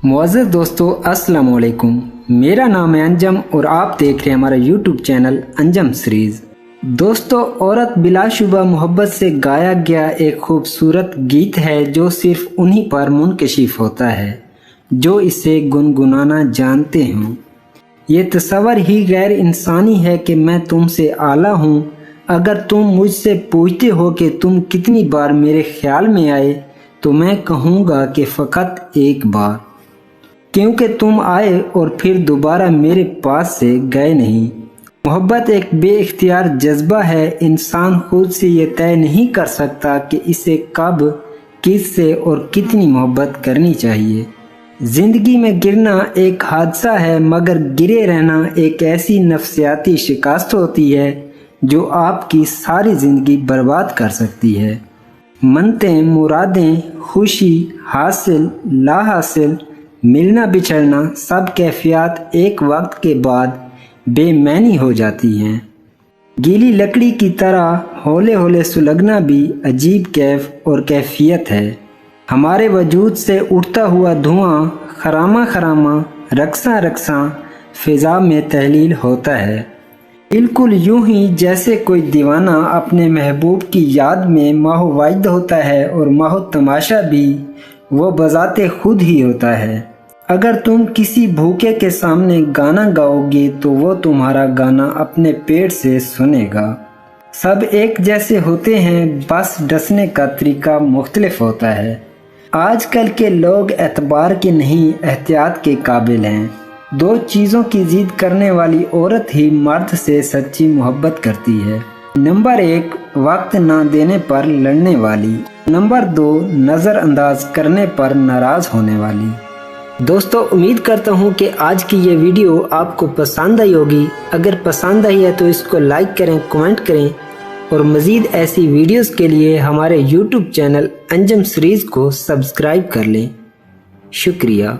मुअज़्ज़ज़ दोस्तों, अस्सलाम वालेकुम। मेरा नाम है अंजम और आप देख रहे हैं हमारा यूट्यूब चैनल अंजम सीरीज़। दोस्तों, औरत बिलाशुबा मोहब्बत से गाया गया एक खूबसूरत गीत है जो सिर्फ उन्हीं पर मुनकशिफ होता है जो इसे गुनगुनाना जानते हों। ये तस्वर ही गैर इंसानी है कि मैं तुमसे आला हूँ। अगर तुम मुझसे पूछते हो कि तुम कितनी बार मेरे ख्याल में आए तो मैं कहूँगा कि फ़कत एक बार, क्योंकि तुम आए और फिर दोबारा मेरे पास से गए नहीं। मोहब्बत एक बेइख्तियार जज्बा है। इंसान खुद से ये तय नहीं कर सकता कि इसे कब, किससे और कितनी मोहब्बत करनी चाहिए। ज़िंदगी में गिरना एक हादसा है, मगर गिरे रहना एक ऐसी नफ्सियाती शिकस्त होती है जो आपकी सारी ज़िंदगी बर्बाद कर सकती है। मन्नतें, मुरादें, खुशी, हासिल, लाहासिल, मिलना बिछड़ना, सब कैफियत एक वक्त के बाद बेमैनी हो जाती हैं। गीली लकड़ी की तरह हौले हौले सुलगना भी अजीब कैफ और कैफियत है। हमारे वजूद से उठता हुआ धुआं खरामा खरामा, रक्सा रक्सा फिज़ा में तहलील होता है। बिल्कुल यूं ही जैसे कोई दीवाना अपने महबूब की याद में माहो वाइद होता है और माहो तमाशा भी वो बजाते खुद ही होता है। अगर तुम किसी भूखे के सामने गाना गाओगे तो वो तुम्हारा गाना अपने पेट से सुनेगा। सब एक जैसे होते हैं, बस डसने का तरीका मुख्तलिफ होता है। आजकल के लोग एतबार के नहीं, एहतियात के काबिल हैं। दो चीज़ों की जिद करने वाली औरत ही मर्द से सच्ची मोहब्बत करती है। नंबर 1, वक्त ना देने पर लड़ने वाली। नंबर 2, नज़रअंदाज करने पर नाराज़ होने वाली। दोस्तों, उम्मीद करता हूँ कि आज की ये वीडियो आपको पसंद आई होगी। अगर पसंद आई है तो इसको लाइक करें, कमेंट करें और मज़ीद ऐसी वीडियोस के लिए हमारे यूट्यूब चैनल अंजम सीरीज़ को सब्सक्राइब कर लें। शुक्रिया।